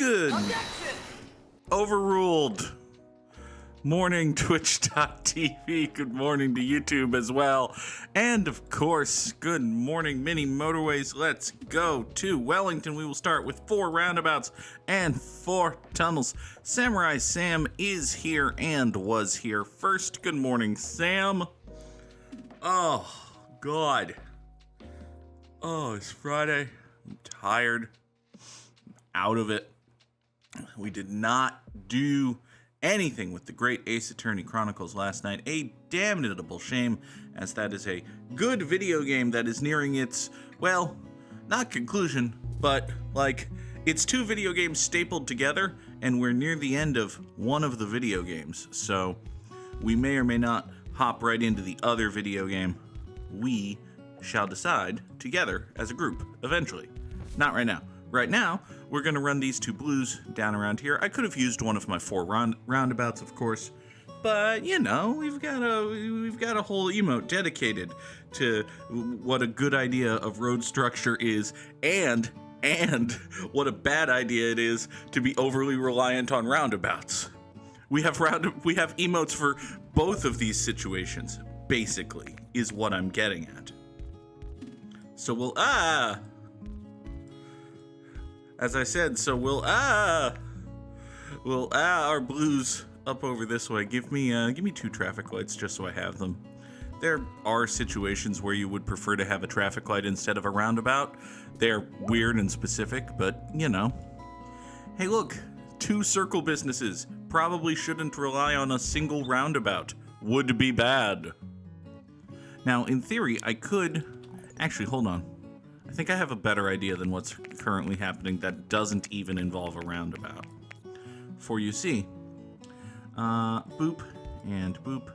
Good. Overruled. Morning, Twitch.tv. Good morning to YouTube as well. And of course, good morning, mini Motorways. Let's go to Wellington. We will start with 4 roundabouts and 4 tunnels. Samurai Sam is here and was here first. Good morning, Sam. Oh, God. Oh, it's Friday. I'm tired. I'm out of it. We did not do anything with the Great Ace Attorney Chronicles last night. A damnable shame, as that is a good video game that is nearing its, well, not conclusion, but like it's 2 video games stapled together, and we're near the end of one of the video games. So we may or may not hop right into the other video game. We shall decide together as a group eventually. Not right now. Right now, we're going to run these 2 blues down around here. I could have used one of my 4 roundabouts, of course, but you know, we've got a whole emote dedicated to what a good idea of road structure is, and what a bad idea it is to be overly reliant on roundabouts. We have emotes for both of these situations, basically, is what I'm getting at. So we'll as I said, so we'll our blues up over this way. Give me 2 traffic lights just so I have them. There are situations where you would prefer to have a traffic light instead of a roundabout. They're weird and specific, but you know. Hey, look, 2 circle businesses probably shouldn't rely on a single roundabout. Would be bad. Now, in theory, I could actually hold on. I think I have a better idea than what's currently happening that doesn't even involve a roundabout. For you see, boop, and boop,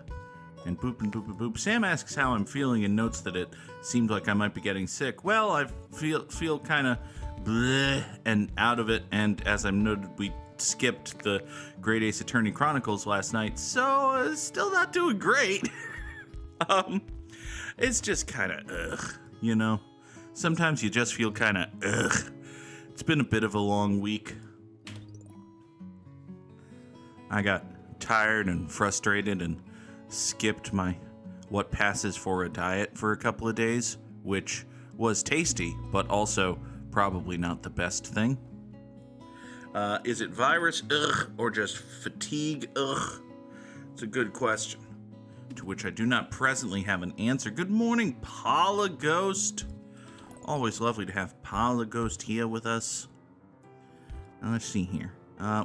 and boop, and boop, and boop. Sam asks how I'm feeling and notes that it seemed like I might be getting sick. Well, I feel kind of bleh and out of it, and as I'm noted, we skipped the Great Ace Attorney Chronicles last night, so still not doing great. It's just kind of ugh, you know? Sometimes you just feel kind of ugh. It's been a bit of a long week. I got tired and frustrated and skipped my what passes for a diet for a couple of days, which was tasty, but also probably not the best thing. Is it virus, ugh, or just fatigue, ugh? It's a good question, to which I do not presently have an answer. Good morning, Paula Ghost. Always lovely to have Paula Ghost here with us. Now let's see here.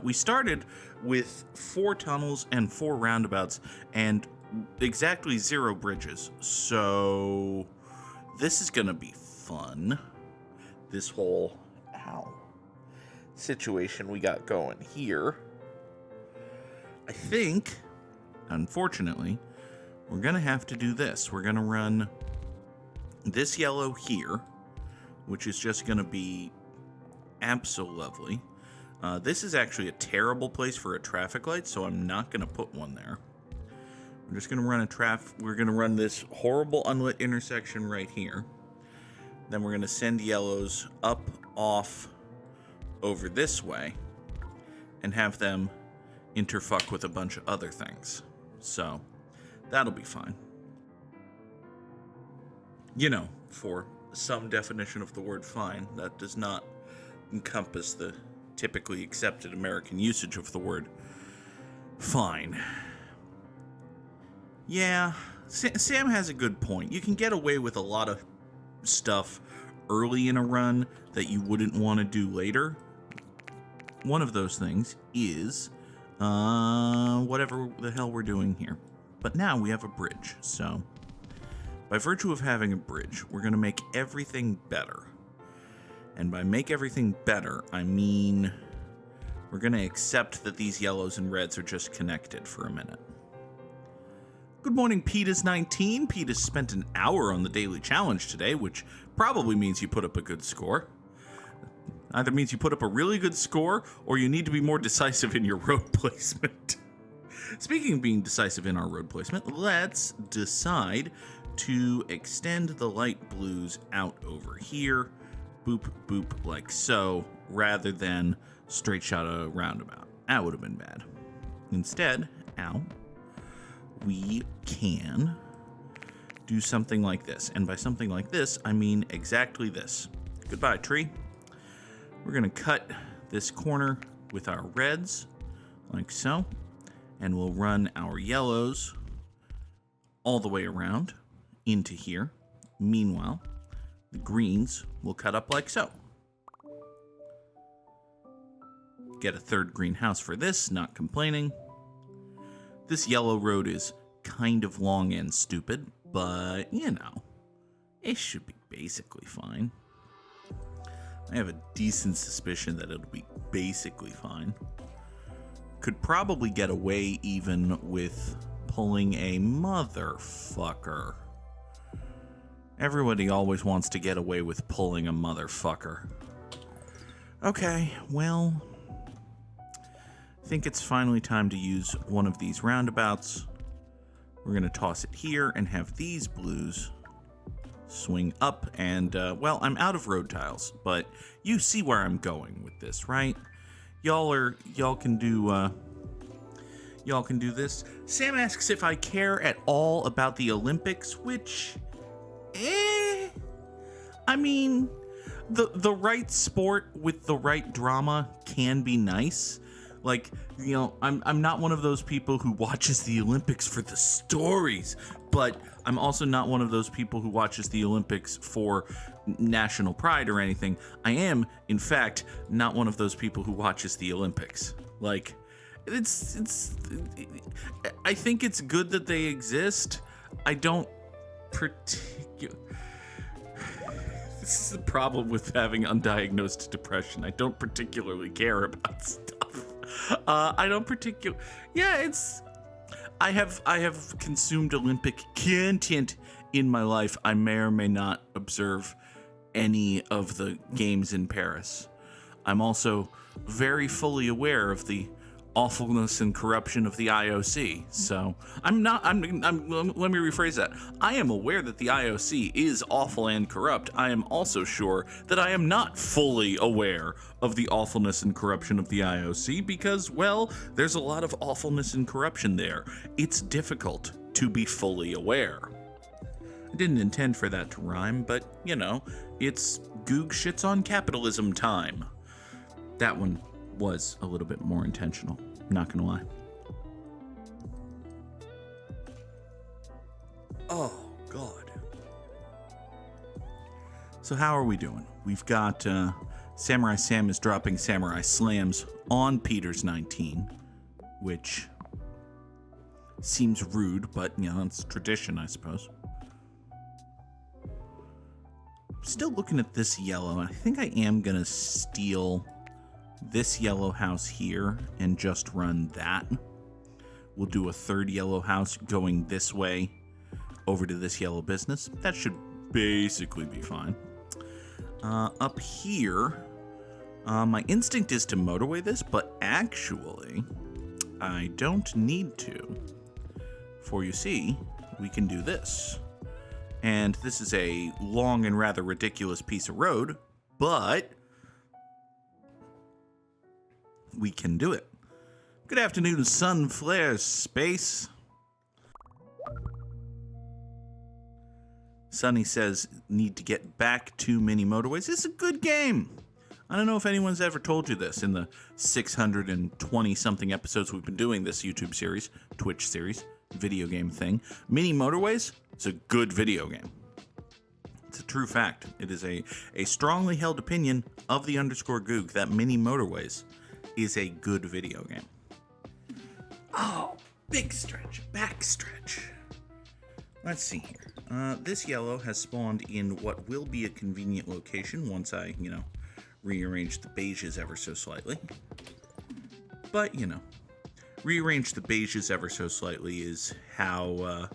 We started with 4 tunnels and 4 roundabouts and exactly 0 bridges. So this is gonna be fun. This whole situation we got going here. I think, unfortunately, we're gonna have to do this. We're gonna run this yellow here, which is just going to be abso-lovely. This is actually a terrible place for a traffic light, so I'm not going to put one there. We're just going to run we're going to run this horrible unlit intersection right here. Then we're going to send yellows up, off, over this way, and have them interfuck with a bunch of other things. So, that'll be fine. You know, for some definition of the word fine that does not encompass the typically accepted American usage of the word fine. Yeah, Sam has a good point. You can get away with a lot of stuff early in a run that you wouldn't want to do later. One of those things is whatever the hell we're doing here. But now we have a bridge, so by virtue of having a bridge, we're going to make everything better. And by make everything better, I mean we're going to accept that these yellows and reds are just connected for a minute. Good morning, Petas19. Petas spent an hour on the daily challenge today, which probably means you put up a good score. Either means you put up a really good score, or you need to be more decisive in your road placement. Speaking of being decisive in our road placement, let's decide to extend the light blues out over here, boop, boop, like so, rather than straight shot a roundabout. That would have been bad. Instead, we can do something like this. And by something like this, I mean exactly this. Goodbye, tree. We're going to cut this corner with our reds, like so. And we'll run our yellows all the way around into here. Meanwhile, the greens will cut up like so. Get a third greenhouse for this, not complaining. This yellow road is kind of long and stupid, but, you know, it should be basically fine. I have a decent suspicion that it'll be basically fine. Could probably get away even with pulling a motherfucker. Everybody always wants to get away with pulling a motherfucker. Okay, well, I think it's finally time to use one of these roundabouts. We're going to toss it here and have these blues swing up. And, well, I'm out of road tiles, but you see where I'm going with this, right? Y'all can do this. Sam asks if I care at all about the Olympics, which, I mean, the right sport with the right drama can be nice. Like, you know, I'm not one of those people who watches the Olympics for the stories, but I'm also not one of those people who watches the Olympics for national pride or anything. I am, in fact, not one of those people who watches the Olympics. Like, I think it's good that they exist. I don't particularly... This is the problem with having undiagnosed depression. I don't particularly care about stuff. I don't particularly... Yeah, it's... I have consumed Olympic content in my life. I may or may not observe any of the games in Paris. I'm also very fully aware of the awfulness and corruption of the IOC. So let me rephrase that. I am aware that the IOC is awful and corrupt. I am also sure that I am not fully aware of the awfulness and corruption of the IOC because, well, there's a lot of awfulness and corruption there. It's difficult to be fully aware. I didn't intend for that to rhyme, but, you know, it's Goog shits on capitalism time. That one was a little bit more intentional, not gonna lie. Oh, God. So how are we doing? We've got Samurai Sam is dropping Samurai Slams on Peter's 19, which seems rude, but, you know, it's tradition, I suppose. Still looking at this yellow, and I think I am gonna steal this yellow house here and just run that. We'll do a third yellow house going this way over to this yellow business. That should basically be fine. Up here, my instinct is to motorway this, but actually I don't need to. For you see, we can do this. And this is a long and rather ridiculous piece of road, but we can do it. Good afternoon, sun flare space. Sunny says, need to get back to Mini Motorways. It's a good game. I don't know if anyone's ever told you this in the 620-something episodes we've been doing this YouTube series, Twitch series, video game thing. Mini Motorways is a good video game. It's a true fact. It is a strongly held opinion of the _Goog that Mini Motorways is a good video game. Oh, big stretch, back stretch. Let's see here. This yellow has spawned in what will be a convenient location once I, you know, rearrange the beiges ever so slightly. But, you know, rearrange the beiges ever so slightly is how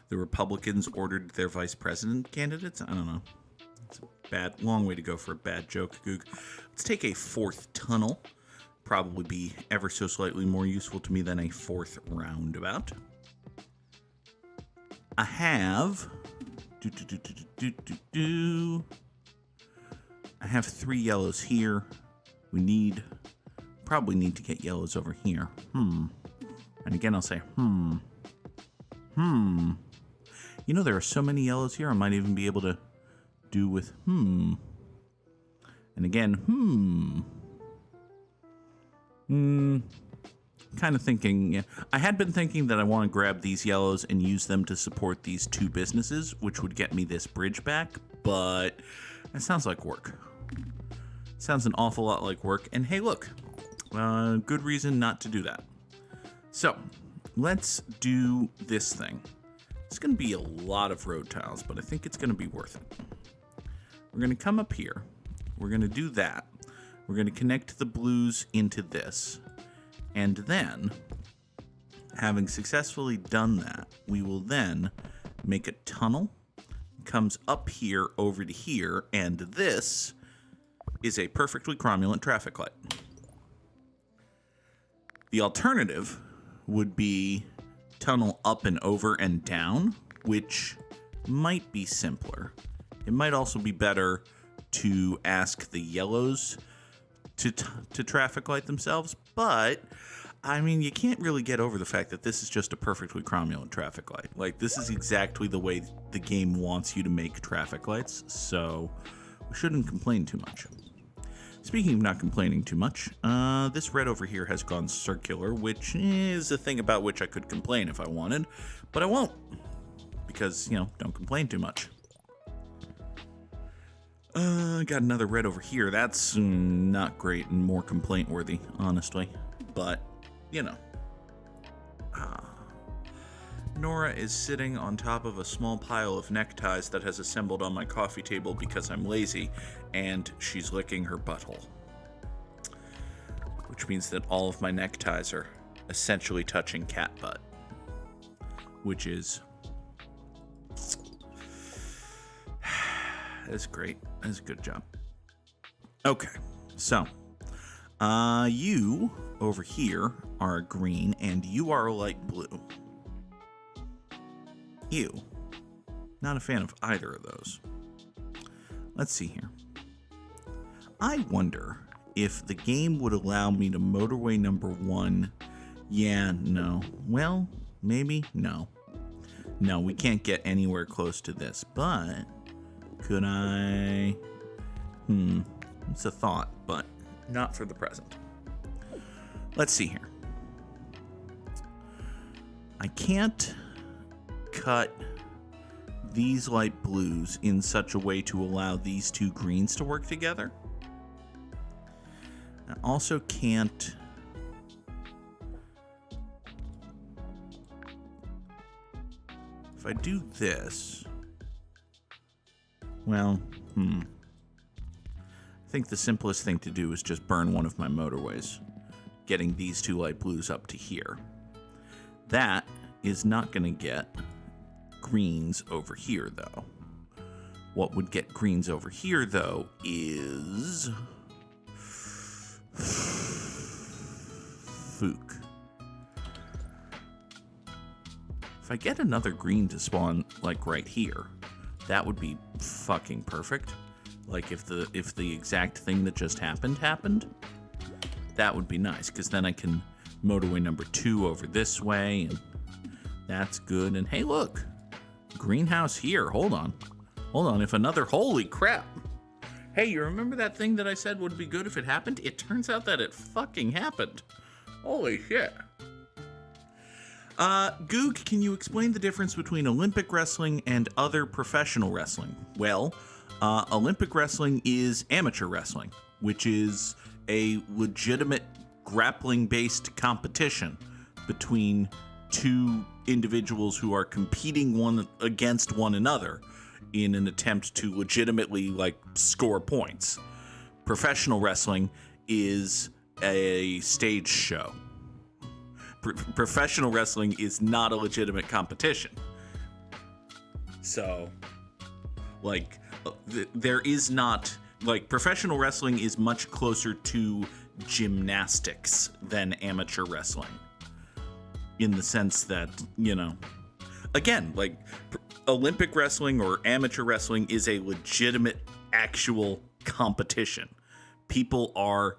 the Republicans ordered their vice president candidates. I don't know. It's a bad, long way to go for a bad joke, Goog. Let's take a fourth tunnel. Probably be ever so slightly more useful to me than a fourth roundabout. I have I have 3 yellows here. We need Probably need to get yellows over here. And again, I'll say, You know, there are so many yellows here, I might even be able to do with, And again, Kind of thinking, yeah. I had been thinking that I want to grab these yellows and use them to support these two businesses, which would get me this bridge back, but that sounds like work. Sounds an awful lot like work, and hey, look, good reason not to do that. So, let's do this thing. It's going to be a lot of road tiles, but I think it's going to be worth it. We're going to come up here. We're going to do that. We're going to connect the blues into this. And then, having successfully done that, we will then make a tunnel. It comes up here over to here, and this is a perfectly cromulent traffic light. The alternative would be tunnel up and over and down, which might be simpler. It might also be better to ask the yellows to traffic light themselves, but I mean, you can't really get over the fact that this is just a perfectly cromulent traffic light. Like, this is exactly the way the game wants you to make traffic lights, so we shouldn't complain too much. Speaking of not complaining too much, this red over here has gone circular, which is a thing about which I could complain if I wanted, but I won't, because, you know, don't complain too much. Got another red over here. That's not great and more complaint-worthy, honestly. But, you know. Nora is sitting on top of a small pile of neckties that has assembled on my coffee table because I'm lazy, and she's licking her butthole. Which means that all of my neckties are essentially touching cat butt. Which is... That's great. That's a good job. Okay, so you over here are a green and you are a light blue. Ew. Not a fan of either of those. Let's see here. I wonder if the game would allow me to motorway number 1. Yeah, no. Well, maybe, no. No, we can't get anywhere close to this, but... Could I? It's a thought, but not for the present. Let's see here. I can't cut these light blues in such a way to allow these two greens to work together. I also can't... If I do this... Well, I think the simplest thing to do is just burn one of my motorways, getting these two light blues up to here. That is not going to get greens over here, though. What would get greens over here, though, is... Fook. If I get another green to spawn, like, right here... That would be fucking perfect. Like, if the exact thing that just happened, that would be nice, because then I can motorway number 2 over this way, and that's good. And hey, look, greenhouse here. Hold on. If another, holy crap. Hey, you remember that thing that I said would be good if it happened? It turns out that it fucking happened. Holy shit. Goog, can you explain the difference between Olympic wrestling and other professional wrestling? Well, Olympic wrestling is amateur wrestling, which is a legitimate grappling-based competition between two individuals who are competing one against one another in an attempt to legitimately, like, score points. Professional wrestling is a stage show. Professional wrestling is not a legitimate competition. So, like, there is not, like, professional wrestling is much closer to gymnastics than amateur wrestling. In the sense that, you know, again, like, Olympic wrestling or amateur wrestling is a legitimate, actual competition. People are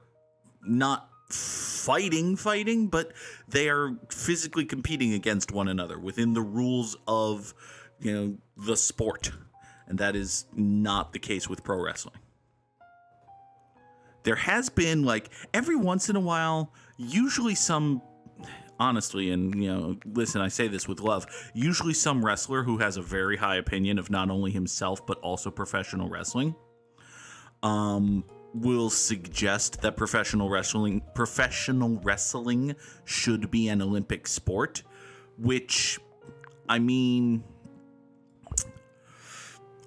not fighting, but they are physically competing against one another within the rules of, the sport. And that is not the case with pro wrestling. There has been, like, every once in a while, usually some, honestly, and, listen, I say this with love, usually some wrestler who has a very high opinion of not only himself, but also professional wrestling, will suggest that professional wrestling should be an Olympic sport, which, I mean,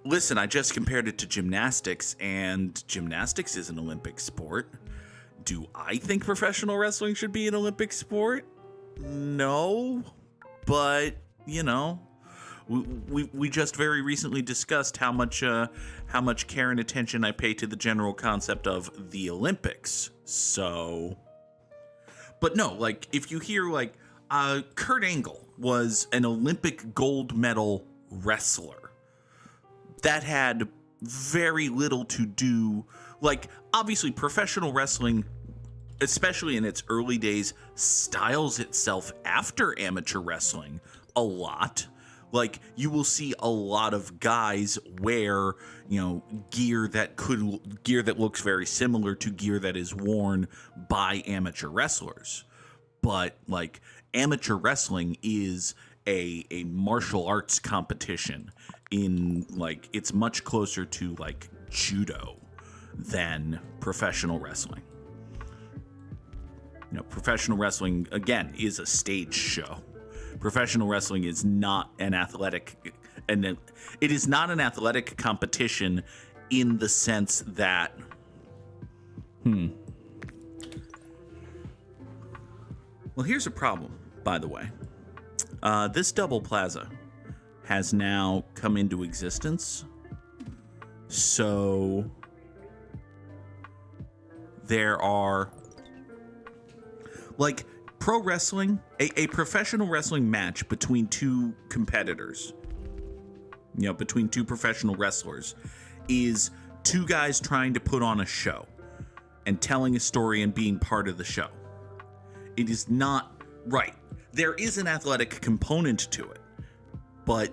listen, I just compared it to gymnastics, and gymnastics is an Olympic sport. Do I think professional wrestling should be an Olympic sport? No, but, we just very recently discussed how much care and attention I pay to the general concept of the Olympics. So, but no, like, if you hear, like, Kurt Angle was an Olympic gold medal wrestler, that had very little to do, like, obviously professional wrestling, especially in its early days, styles itself after amateur wrestling a lot. Like, you will see a lot of guys wear, gear that looks very similar to gear that is worn by amateur wrestlers. But, like, amateur wrestling is a martial arts competition in, like, it's much closer to, like, judo than professional wrestling. Professional wrestling, again, is a stage show. Professional wrestling is not an athletic, and it is not an athletic competition in the sense that, well, here's a problem, by the way. This double plaza has now come into existence, so there are, like, pro wrestling, a professional wrestling match between two competitors, between two professional wrestlers, is two guys trying to put on a show and telling a story and being part of the show. It is not right. There is an athletic component to it, but,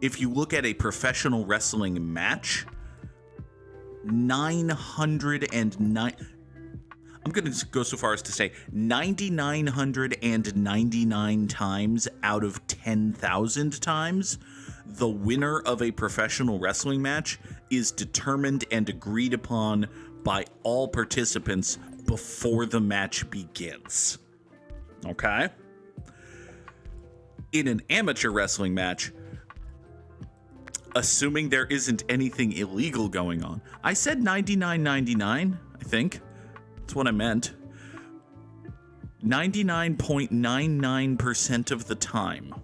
if you look at a professional wrestling match, 909... I'm going to go so far as to say 9,999 times out of 10,000 times, the winner of a professional wrestling match is determined and agreed upon by all participants before the match begins. Okay? In an amateur wrestling match, assuming there isn't anything illegal going on, I said 99.99, I think. That's what I meant. 99.99% of the time,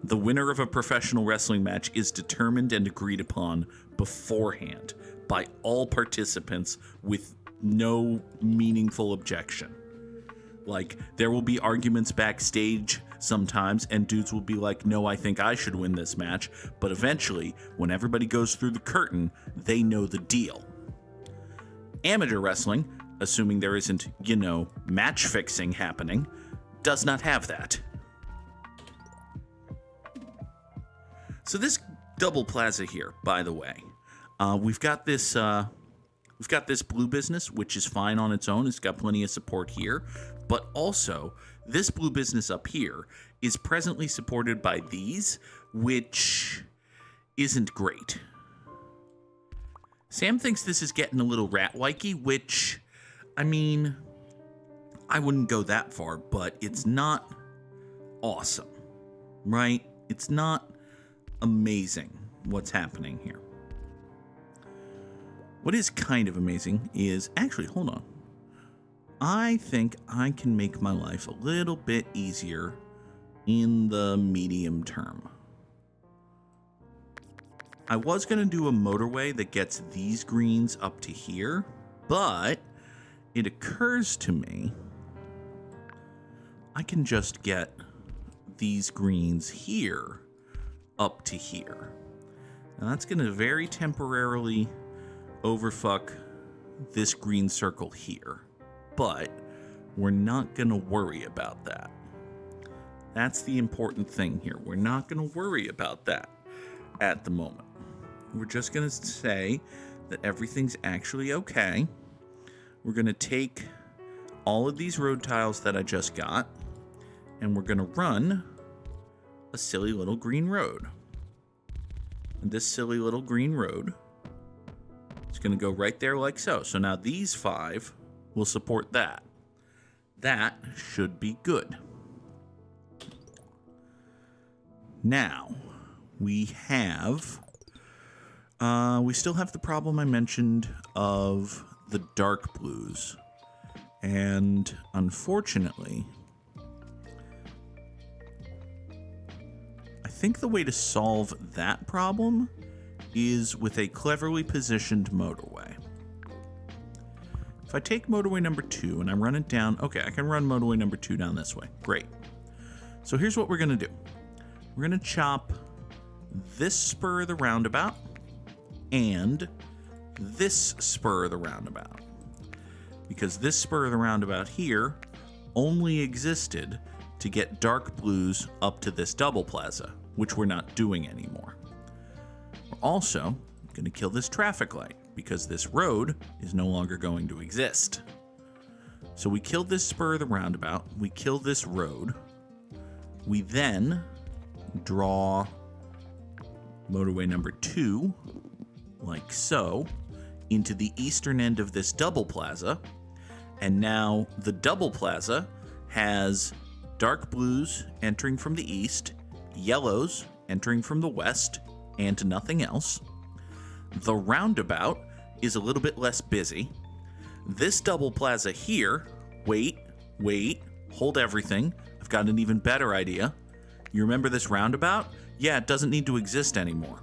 the winner of a professional wrestling match is determined and agreed upon beforehand by all participants with no meaningful objection. Like, there will be arguments backstage sometimes, and dudes will be like, no, I think I should win this match. But eventually, when everybody goes through the curtain, they know the deal. Amateur wrestling, assuming there isn't, match fixing happening, does not have that. So this double plaza here, by the way, we've got this blue business, which is fine on its own. It's got plenty of support here, but also this blue business up here is presently supported by these, which isn't great. Sam thinks this is getting a little rat-likey, which, I mean, I wouldn't go that far, but it's not awesome, right? It's not amazing what's happening here. What is kind of amazing is, actually, hold on. I think I can make my life a little bit easier in the medium term. I was going to do a motorway that gets these greens up to here, but it occurs to me I can just get these greens here up to here. Now that's going to very temporarily overfuck this green circle here. but we're not going to worry about that. That's the important thing here. We're not going to worry about that at the moment. We're just going to say that everything's actually okay. We're going to take all of these road tiles that I just got, and we're going to run a silly little green road. And this silly little green road is going to go right there like so. So now these 5 will support that. That should be good. Now, we still have the problem I mentioned of the dark blues. And unfortunately, I think the way to solve that problem is with a cleverly positioned motorway. If I take motorway number 2 and I run it down, okay, I can run motorway number 2 down this way. Great. So here's what we're going to do. We're going to chop this spur of the roundabout and this spur of the roundabout. Because this spur of the roundabout here only existed to get dark blues up to this double plaza, which we're not doing anymore. We're also going to kill this traffic light because this road is no longer going to exist. So we killed this spur of the roundabout, we kill this road, we then draw motorway number 2, like so, into the eastern end of this double plaza, and now the double plaza has dark blues entering from the east, yellows entering from the west, and nothing else. The roundabout is a little bit less busy. This double plaza here, wait, hold everything. I've got an even better idea. You remember this roundabout? Yeah, it doesn't need to exist anymore.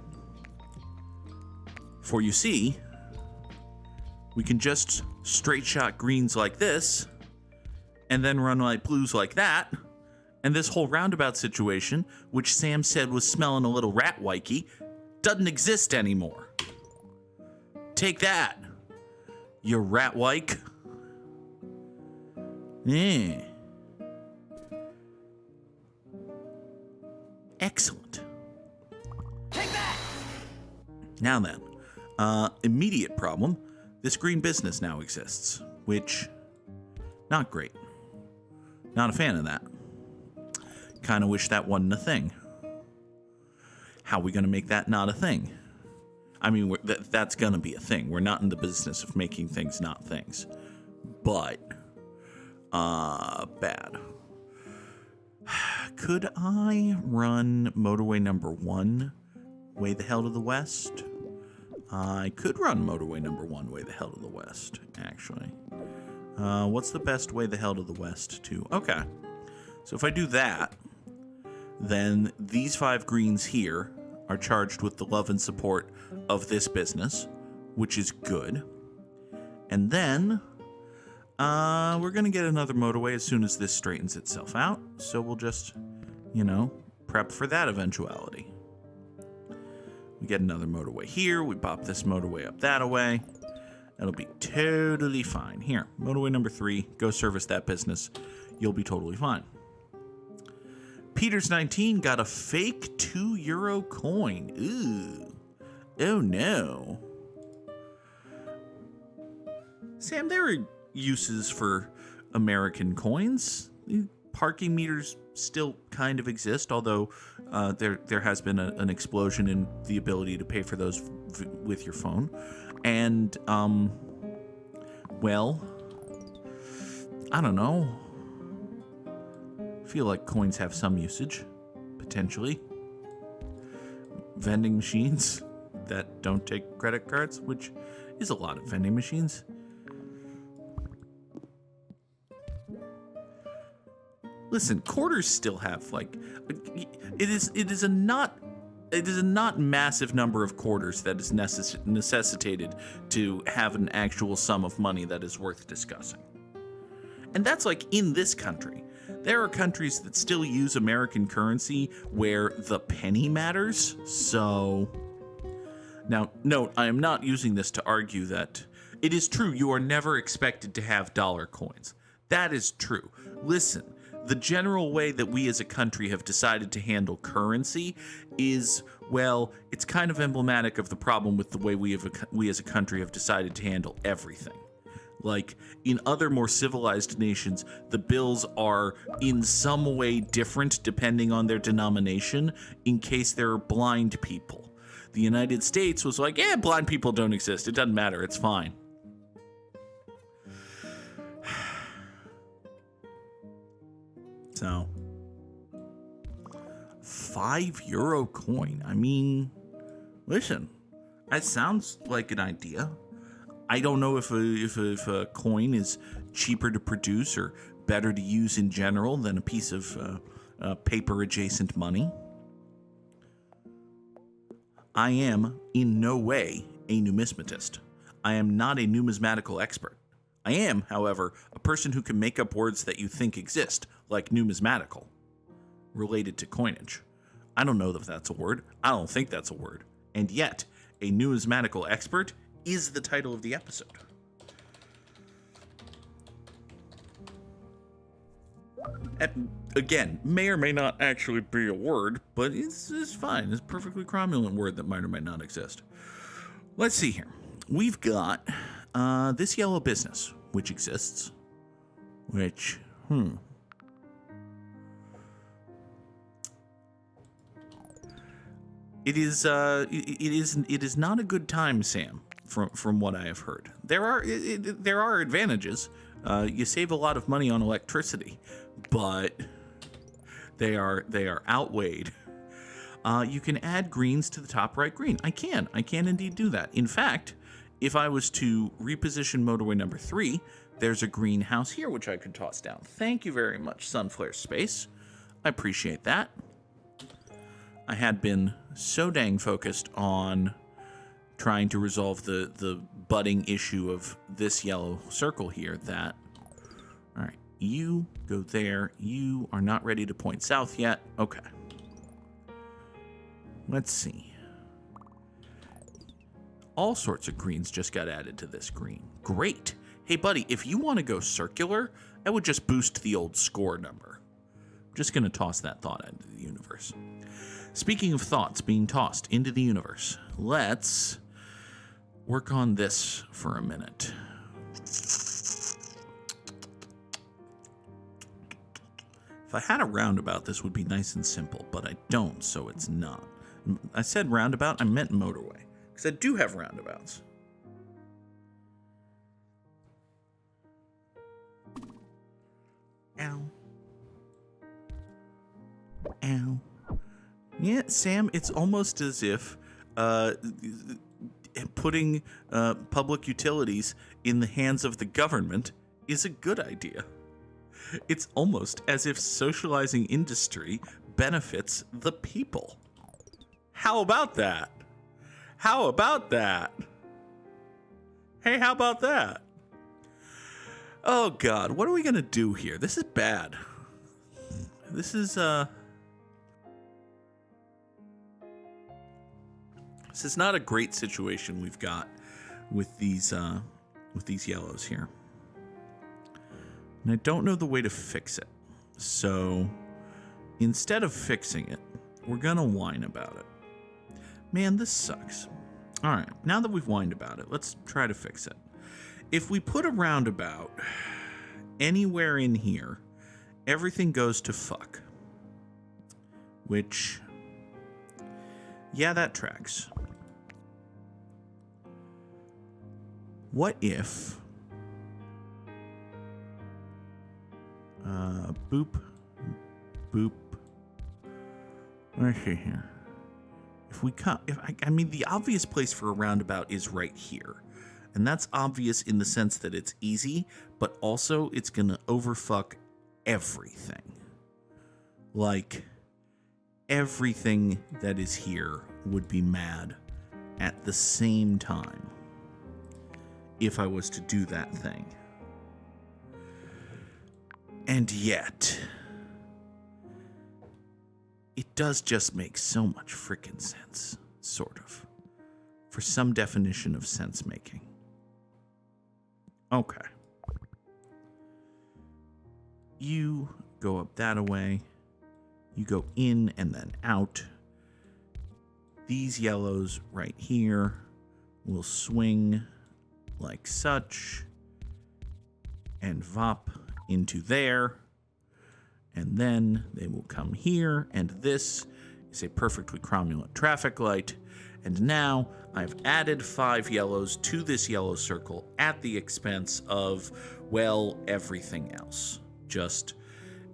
For you see, we can just straight shot greens like this, and then run light blues like that, and this whole roundabout situation, which Sam said was smelling a little rat-wikey, doesn't exist anymore. Take that, you rat-wike. Yeah. Excellent. Take that! Now then, immediate problem. This green business now exists, which, not great. Not a fan of that. Kind of wish that wasn't a thing. How are we going to make that not a thing? I mean, that's going to be a thing. We're not in the business of making things not things. But, bad. Could I run motorway number 1 way the hell to the west? I could run motorway number 1 way the hell to the west, actually. What's the best way the hell to the west to? Okay. So if I do that, then these 5 greens here are charged with the love and support of this business, which is good. And then we're going to get another motorway as soon as this straightens itself out. So we'll just, prep for that eventuality. We get another motorway here. We pop this motorway up that away. It'll be totally fine. Here, motorway number 3. Go service that business. You'll be totally fine. Peters 19 got a fake €2 coin. Ooh. Oh no. Sam, there are uses for American coins. Parking meters still kind of exist, although there has been an explosion in the ability to pay for those with your phone. And, well, I don't know. I feel like coins have some usage, potentially. Vending machines that don't take credit cards, which is a lot of vending machines. Listen, quarters still have it is a not massive number of quarters that is necessitated to have an actual sum of money that is worth discussing. And that's in this country. There are countries that still use American currency where the penny matters. So now, note, I am not using this to argue that It is true you are never expected to have dollar coins. That is true. Listen, the general way that we as a country have decided to handle currency is, well, it's kind of emblematic of the problem with the way we as a country have decided to handle everything. Like, in other more civilized nations, the bills are in some way different depending on their denomination in case there are blind people. The United States was like, yeah, blind people don't exist. It doesn't matter. It's fine. So, €5 coin. I mean, listen, that sounds like an idea. I don't know if a coin is cheaper to produce or better to use in general than a piece of paper-adjacent money. I am in no way a numismatist. I am not a numismatical expert. I am, however, a person who can make up words that you think exist, like numismatical, related to coinage. I don't know if that's a word. I don't think that's a word. And yet, a numismatical expert is the title of the episode. Again, may or may not actually be a word, but it's fine. It's a perfectly cromulent word that might or might not exist. Let's see here. We've got this yellow business, which exists, which, It is not a good time, Sam, from what I have heard. There are advantages. You save a lot of money on electricity, but they are outweighed. You can add greens to the top right green. I can indeed do that. In fact, if I was to reposition motorway number 3, there's a greenhouse here which I could toss down. Thank you very much, Sunflare Space. I appreciate that. I had been so dang focused on trying to resolve the budding issue of this yellow circle here that, all right, you go there. You are not ready to point south yet. Okay. Let's see. All sorts of greens just got added to this green. Great. Hey, buddy, if you want to go circular, that would just boost the old score number. I'm just going to toss that thought into the universe. Speaking of thoughts being tossed into the universe, let's work on this for a minute. If I had a roundabout, this would be nice and simple, but I don't, so it's not. I said roundabout, I meant motorway, because I do have roundabouts. Ow. Ow. Yeah, Sam, it's almost as if putting public utilities in the hands of the government is a good idea. It's almost as if socializing industry benefits the people. How about that? How about that? Hey, how about that? Oh, God, what are we going to do here? This is bad. This is not a great situation we've got with these yellows here. And I don't know the way to fix it. So instead of fixing it, we're going to whine about it. Man, this sucks. All right, now that we've whined about it, let's try to fix it. If we put a roundabout anywhere in here, everything goes to fuck. Which, yeah, that tracks. What if... boop, boop. Let's see here. If we come, I mean, the obvious place for a roundabout is right here. And that's obvious in the sense that it's easy, but also it's gonna overfuck everything. Like, everything that is here would be mad at the same time if I was to do that thing. And yet, it does just make so much frickin' sense, sort of, for some definition of sense making. Okay. You go up that away. You go in and then out. These yellows right here will swing like such and vop into there. And then they will come here, and this is a perfectly cromulent traffic light. And now I've added 5 yellows to this yellow circle at the expense of, well, everything else. Just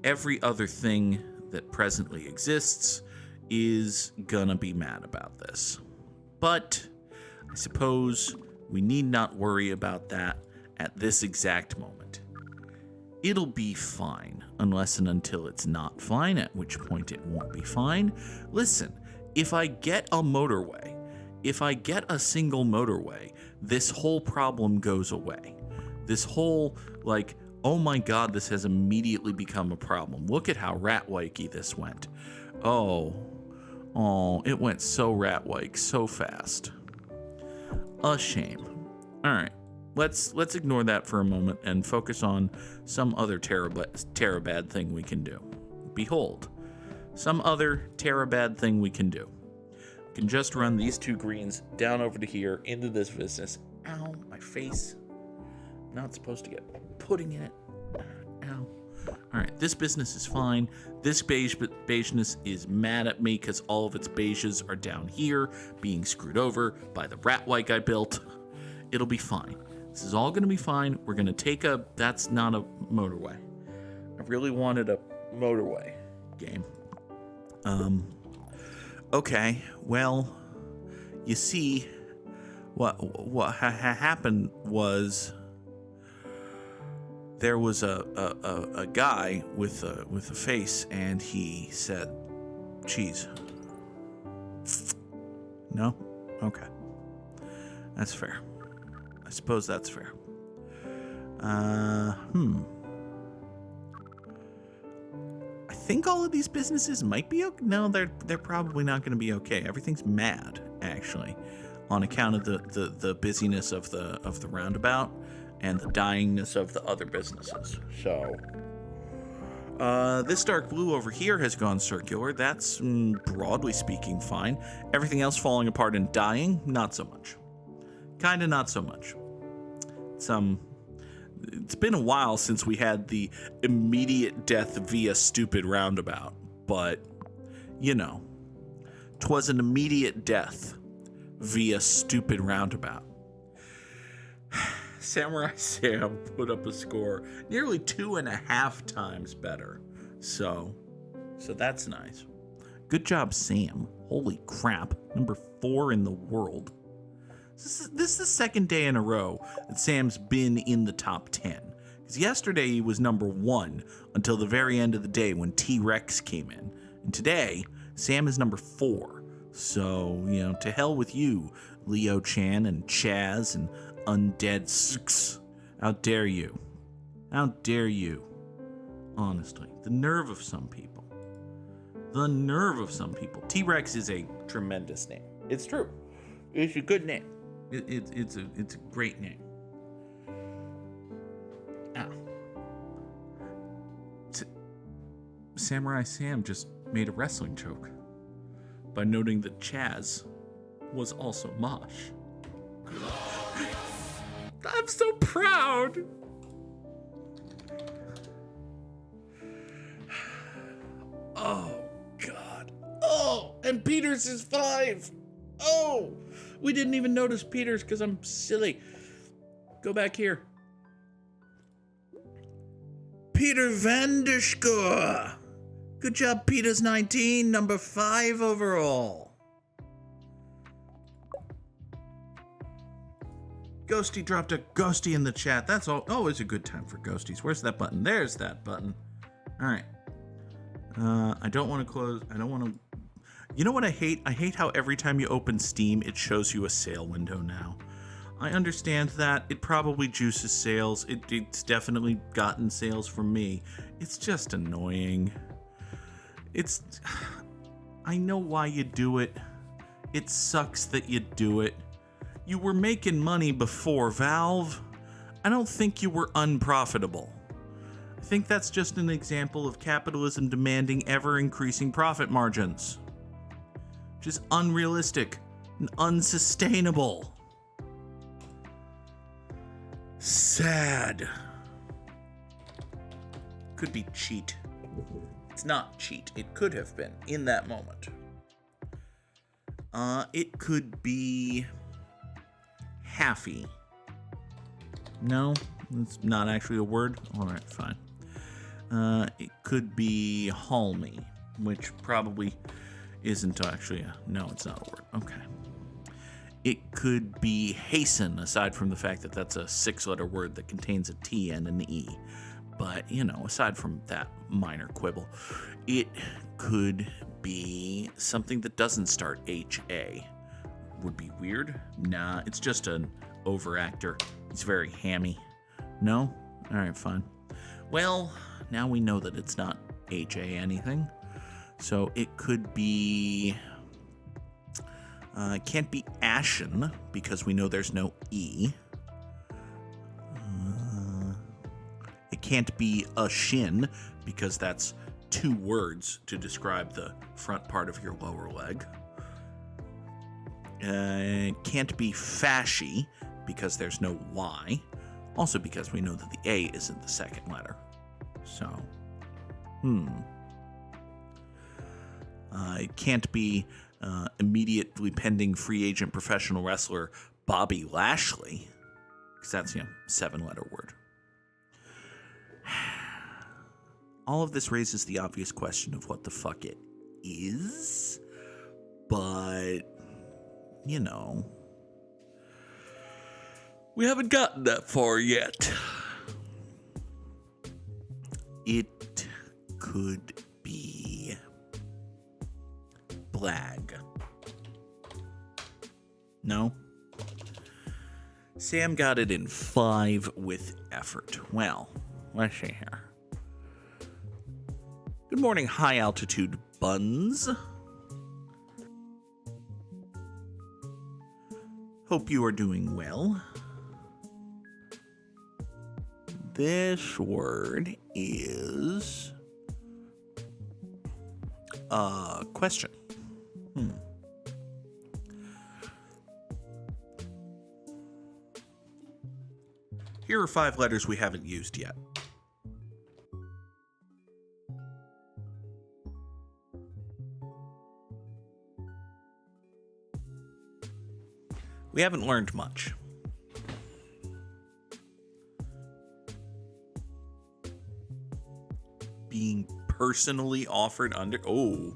every other thing that presently exists is gonna be mad about this. But I suppose we need not worry about that at this exact moment. It'll be fine, unless and until it's not fine, at which point it won't be fine. Listen, if I get a motorway, if I get a single motorway, this whole problem goes away. This whole, like, oh my god, this has immediately become a problem. Look at how rat-wikey this went. Oh, it went so rat-wike, so fast. A shame. Alright. Let's ignore that for a moment and focus on some other terabad thing we can do. Behold, some other terabad thing we can do. We can just run these 2 greens down over to here into this business. Ow, my face. I'm not supposed to get pudding in it. Ow. Alright, this business is fine. This beigeness is mad at me because all of its beiges are down here being screwed over by the rat-wike I built. It'll be fine. This is all going to be fine. We're going to take a... That's not a motorway. I really wanted a motorway game. Okay, well, you see, what happened was there was a guy with a face, and he said, cheese. No? Okay. That's fair. I suppose that's fair. I think all of these businesses might be okay. No, they're probably not going to be okay. Everything's mad, actually, on account of the busyness of the roundabout and the dyingness of the other businesses. So, this dark blue over here has gone circular. That's, broadly speaking, fine. Everything else falling apart and dying, not so much. Kinda not so much. It's been a while since we had the immediate death via stupid roundabout, but, you know, 'twas an immediate death via stupid roundabout. Samurai Sam put up a score nearly 2.5 times better, so that's nice. Good job, Sam. Holy crap, number 4 in the world. This is the second day in a row that Sam's been in the top 10. Because yesterday he was number 1 until the very end of the day when T-Rex came in. And today, Sam is number 4. So, you know, to hell with you, Leo Chan and Chaz and Undead Six. How dare you? How dare you? Honestly, the nerve of some people. The nerve of some people. T-Rex is a tremendous name. It's true. It's a good name. It's a great name. Ow. Samurai Sam just made a wrestling joke by noting that Chaz was also Mosh. I'm so proud. Oh, God. Oh, and Peters is 5. Oh, we didn't even notice Peters because I'm silly. Go back here. Peter Vanderschor. Good job, Peters 19, number 5 overall. Ghosty dropped a ghosty in the chat. That's always a good time for ghosties. Where's that button? There's that button. All right. I don't want to close. I don't want to. You know what I hate? I hate how every time you open Steam, it shows you a sale window now. I understand that. It probably juices sales. It's definitely gotten sales from me. It's just annoying. I know why you do it. It sucks that you do it. You were making money before, Valve. I don't think you were unprofitable. I think that's just an example of capitalism demanding ever-increasing profit margins. Which is unrealistic and unsustainable. Sad. Could be cheat. It's not cheat. It could have been in that moment. It could be halfy. No, it's not actually a word. All right, fine. It could be halmy, which probably isn't actually no, it's not a word. Okay. It could be hasten, aside from the fact that that's a 6-letter word that contains a T and an E. But, you know, aside from that minor quibble, it could be something that doesn't start H-A. Would be weird. Nah, it's just an overactor. It's very hammy. No? All right, fine. Well, now we know that it's not H-A anything. So it could be... it can't be ashen, because we know there's no E. It can't be a shin, because that's 2 words to describe the front part of your lower leg. It can't be fashy, because there's no Y. Also because we know that the A isn't the second letter. So, it can't be immediately pending free agent professional wrestler Bobby Lashley, because that's, 7-letter word. All of this raises the obvious question of what the fuck it is, but, we haven't gotten that far yet. It could be blag. No? Sam got it in 5 with effort. Well, let's see here. Good morning, high altitude buns. Hope you are doing well. This word is question. Here are 5 letters we haven't used yet. We haven't learned much. Being personally offered under... Oh.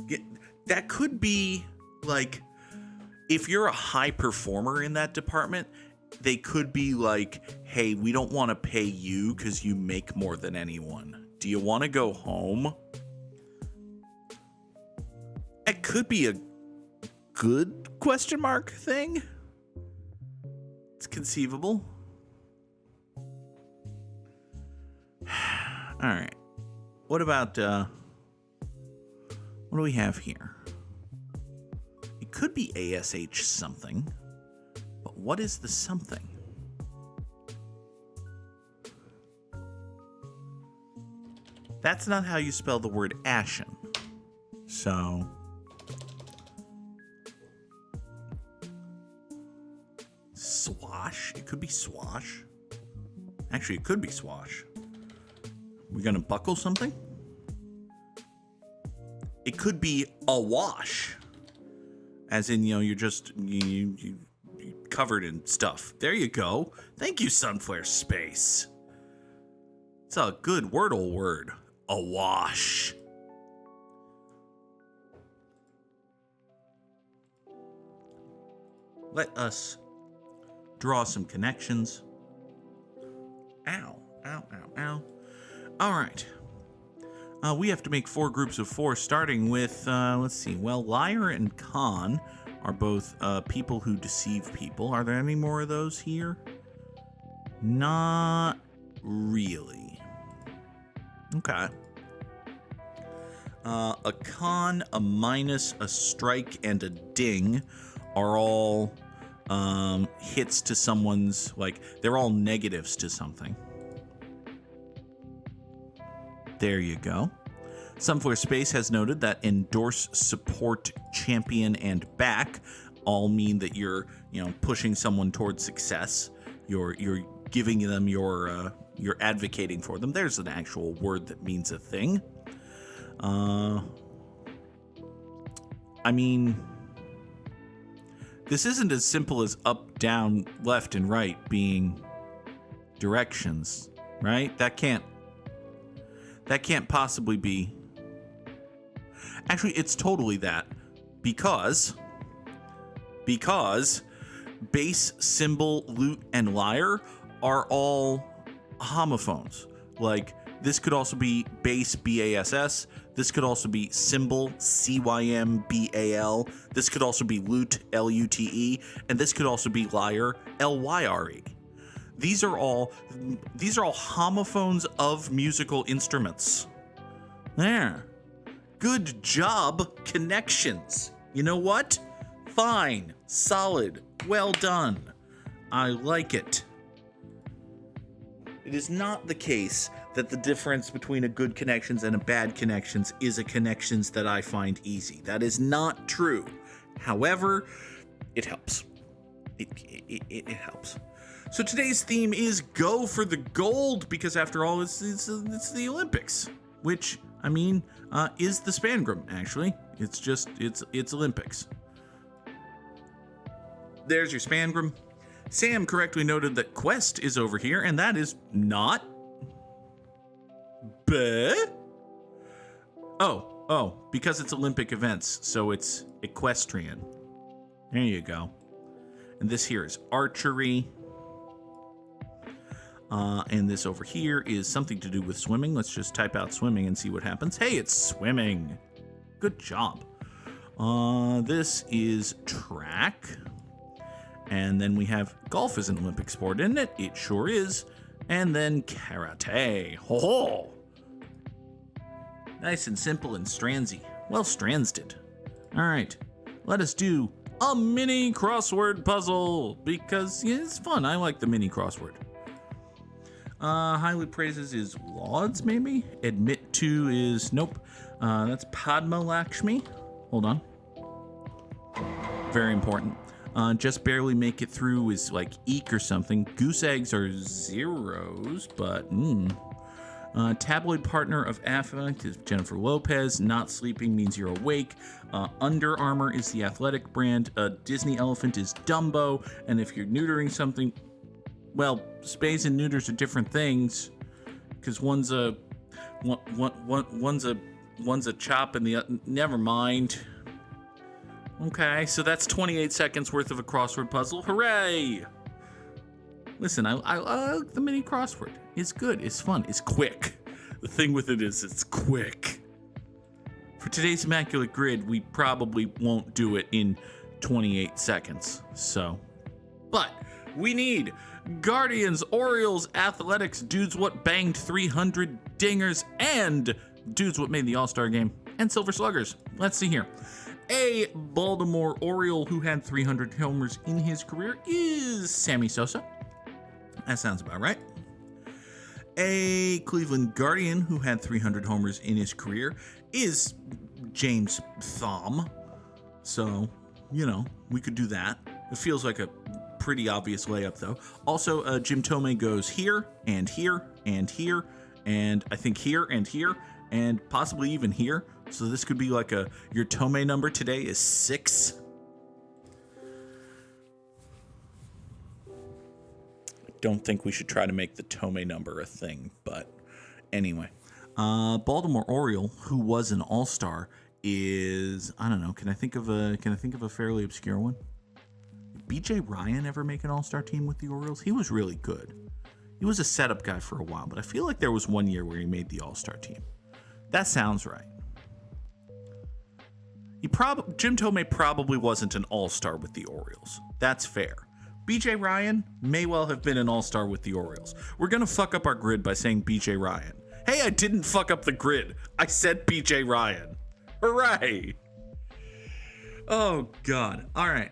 Yeah, that could be, like, if you're a high performer in that department, they could be like, hey, we don't want to pay you because you make more than anyone. Do you want to go home? It could be a good question mark thing. It's conceivable. All right. What about, what do we have here? It could be ASH something, but what is the something? That's not how you spell the word ashen. So... Swash? It could be swash. Actually, it could be swash. We gonna buckle something? It could be a wash. As in, you're just you covered in stuff. There you go. Thank you, Sunflare Space. It's a good Wordle word. A wash. Let us draw some connections. Ow, ow, ow, ow. All right. We have to make 4 groups of 4, starting with, let's see. Well, liar and con are both people who deceive people. Are there any more of those here? Not really. Okay. A con, a minus, a strike, and a ding are all hits to someone's, like, they're all negatives to something. There you go. Sunflare Space has noted that endorse, support, champion, and back all mean that you're, pushing someone towards success. You're giving them you're advocating for them. There's an actual word that means a thing. I mean, this isn't as simple as up, down, left, and right being directions, right? That can't possibly be. Actually, it's totally that, because bass, cymbal, lute, and lyre are all homophones. Like, this could also be bass, B-A-S-S. This could also be cymbal, C-Y-M-B-A-L. This could also be lute, L-U-T-E. And this could also be lyre, L-Y-R-E. These are all homophones of musical instruments. There. Good job, connections. You know what? Fine. Solid. Well done. I like it. It is not the case that the difference between a good connections and a bad connections is a connections that I find easy. That is not true. However, it helps. It helps. So today's theme is go for the gold, because after all, it's the Olympics, which, I mean, is the Spangram, actually. It's Olympics. There's your Spangram. Sam correctly noted that Quest is over here, and that is not. Oh, because it's Olympic events, so it's equestrian. There you go. And this here is archery. And this over here is something to do with swimming. Let's just type out swimming and see what happens. Hey, it's swimming. Good job. This is track. And then we have golf as an Olympic sport, isn't it? It sure is. And then karate. Ho ho! Nice and simple and strandsy. Well stransed. All right, let us do a mini crossword puzzle, because it's fun. I like the mini crossword. Highly praises is lauds, maybe? Admit to is, nope. That's Padma Lakshmi. Hold on. Very important. Just barely make it through is like eek or something. Goose eggs are zeros, but tabloid partner of affect is Jennifer Lopez. Not sleeping means you're awake. Under Armour is the athletic brand. Disney elephant is Dumbo. And if you're neutering something, well, spays and neuters are different things, because one's a chop and the other. Never mind. Okay, so that's 28 seconds worth of a crossword puzzle. Hooray! Listen, I like the mini crossword. It's good, it's fun, it's quick. The thing with it is it's quick. For today's Immaculate Grid, we probably won't do it in 28 seconds, so. But we need Guardians, Orioles, Athletics, Dudes What Banged 300 Dingers, and Dudes What Made the All-Star Game, and Silver Sluggers. Let's see here. A Baltimore Oriole who had 300 homers in his career is Sammy Sosa. That sounds about right. A Cleveland Guardian who had 300 homers in his career is James Thom. So, we could do that. It feels like a pretty obvious layup, though. Also, Jim Thome goes here, and here, and here, and I think here, and possibly even here. So this could be like your Thome number today is 6. I don't think we should try to make the Thome number a thing, but anyway. Baltimore Oriole, who was an all-star, is, I don't know, can I think of a fairly obscure one? Did BJ Ryan ever make an all-star team with the Orioles? He was really good. He was a setup guy for a while, but I feel like there was one year where he made the all-star team. That sounds right. Jim Thome probably wasn't an all-star with the Orioles. That's fair. BJ Ryan may well have been an all-star with the Orioles. We're going to fuck up our grid by saying BJ Ryan. Hey, I didn't fuck up the grid. I said BJ Ryan. Hooray. Oh, God. All right.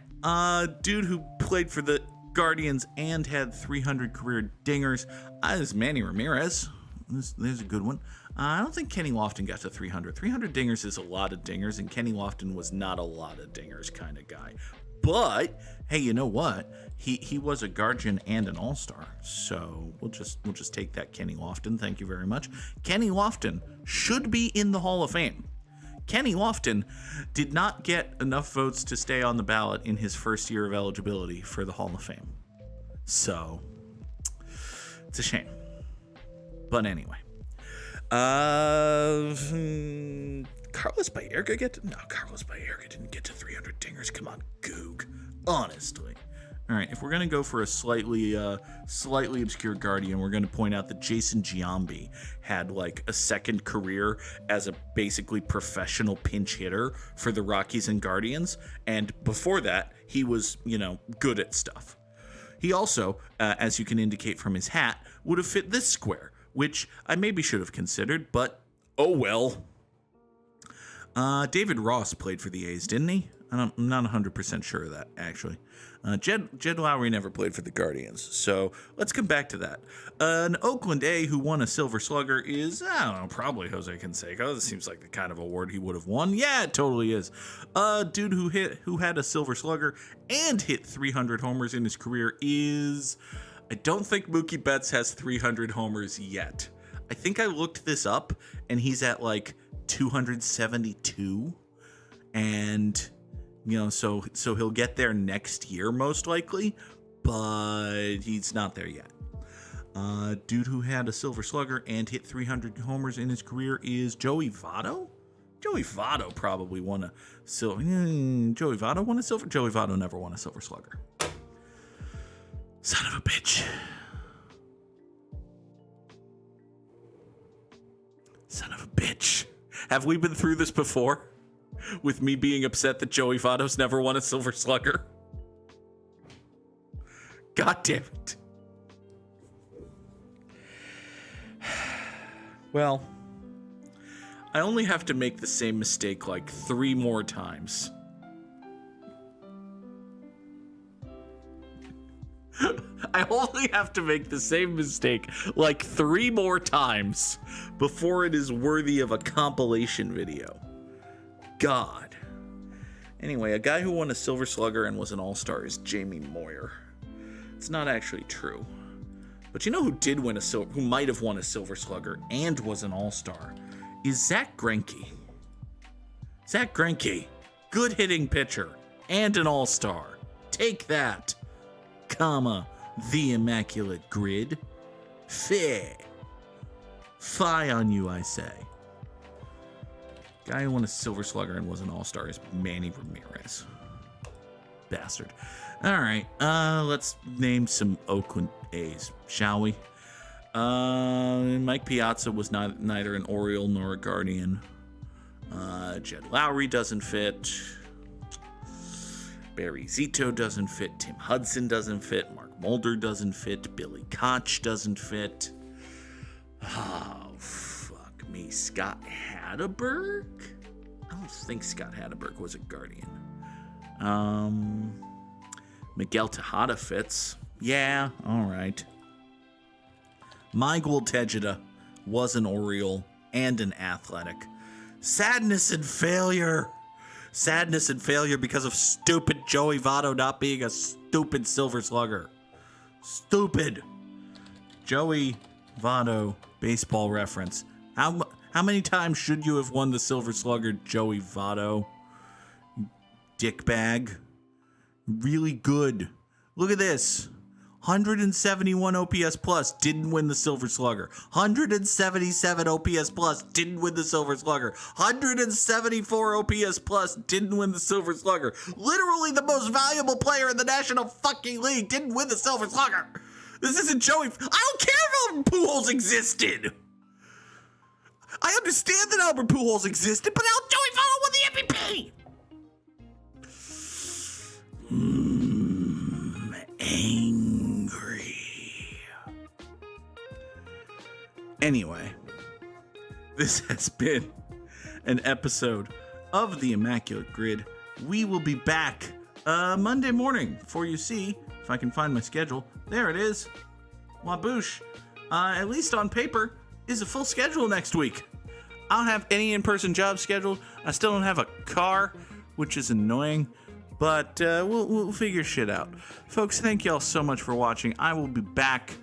Dude who played for the Guardians and had 300 career dingers. This is Manny Ramirez. There's a good one. I don't think Kenny Lofton got to 300. 300 dingers is a lot of dingers, and Kenny Lofton was not a lot of dingers kind of guy. But hey, you know what? He was a Guardian and an All-Star, so we'll just take that, Kenny Lofton. Thank you very much. Kenny Lofton should be in the Hall of Fame. Kenny Lofton did not get enough votes to stay on the ballot in his first year of eligibility for the Hall of Fame. So, it's a shame. But anyway. Carlos Baerga No, Carlos Baerga didn't get to 300 dingers. Come on, Goog. Honestly. All right, if we're going to go for a slightly obscure Guardian, we're going to point out that Jason Giambi had like a second career as a basically professional pinch hitter for the Rockies and Guardians. And before that, he was, good at stuff. He also, as you can indicate from his hat, would have fit this square, which I maybe should have considered, but oh well. David Ross played for the A's, didn't he? I'm not 100% sure of that, actually. Jed Lowry never played for the Guardians, so let's come back to that. An Oakland A who won a Silver Slugger is, I don't know, probably Jose Canseco. This seems like the kind of award he would have won. Yeah, it totally is. A dude who had a Silver Slugger and hit 300 homers in his career is... I don't think Mookie Betts has 300 homers yet. I think I looked this up, and he's at like 272, and... so he'll get there next year, most likely, but he's not there yet. Dude who had a Silver Slugger and hit 300 homers in his career is Joey Votto? Joey Votto probably won a silver. Joey Votto won a silver? Joey Votto never won a Silver Slugger. Son of a bitch. Son of a bitch. Have we been through this before? With me being upset that Joey Votto's never won a Silver Slugger? God damn it. Well, I only have to make the same mistake like 3 more times. I only have to make the same mistake like 3 more times before it is worthy of a compilation video. God. Anyway, a guy who won a Silver Slugger and was an All-Star is Jamie Moyer. It's not actually true. But you know who did win who might have won a Silver Slugger and was an All-Star is Zach Greinke. Zach Greinke, good hitting pitcher and an All-Star. Take that, comma, the Immaculate Grid. Fair. Fie on you, I say. Guy who won a Silver Slugger and was an All-Star is Manny Ramirez. Bastard. All right, let's name some Oakland A's, shall we? Mike Piazza was neither an Oriole nor a Guardian. Jed Lowry doesn't fit. Barry Zito doesn't fit. Tim Hudson doesn't fit. Mark Mulder doesn't fit. Billy Koch doesn't fit. Oh, fuck me. Scott Hatteberg? I don't think Scott Hatteberg was a Guardian. Miguel Tejada fits. Yeah, all right. Miguel Tejada was an Oriole and an Athletic. Sadness and failure. Sadness and failure because of stupid Joey Votto not being a stupid Silver Slugger. Stupid. Joey Votto baseball reference. How many times should you have won the Silver Slugger, Joey Votto? Dickbag. Really good. Look at this. 171 OPS plus, didn't win the Silver Slugger. 177 OPS plus, didn't win the Silver Slugger. 174 OPS plus, didn't win the Silver Slugger. Literally the most valuable player in the National fucking League didn't win the Silver Slugger. This isn't Joey. I don't care if Albert Pujols existed. I understand that Albert Pujols existed, but now Joey Votto won the MVP. Angry. Anyway, this has been an episode of the Immaculate Grid. We will be back Monday morning, for you see, if I can find my schedule. There it is. Waboosh. At least on paper, is a full schedule next week. I don't have any in-person jobs scheduled. I still don't have a car, which is annoying. But we'll figure shit out. Folks, thank y'all so much for watching. I will be back,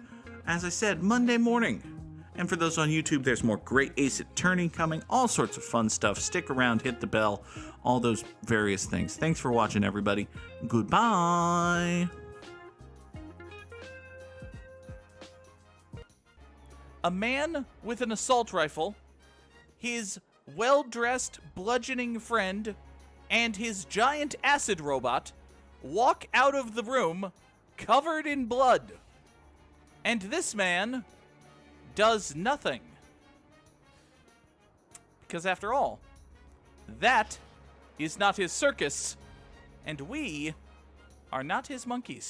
as I said, Monday morning. And for those on YouTube, there's more great Ace Attorney coming. All sorts of fun stuff. Stick around, hit the bell, all those various things. Thanks for watching, everybody. Goodbye. A man with an assault rifle, his well-dressed bludgeoning friend, and his giant acid robot walk out of the room covered in blood. And this man does nothing. Because after all, that is not his circus, and we are not his monkeys.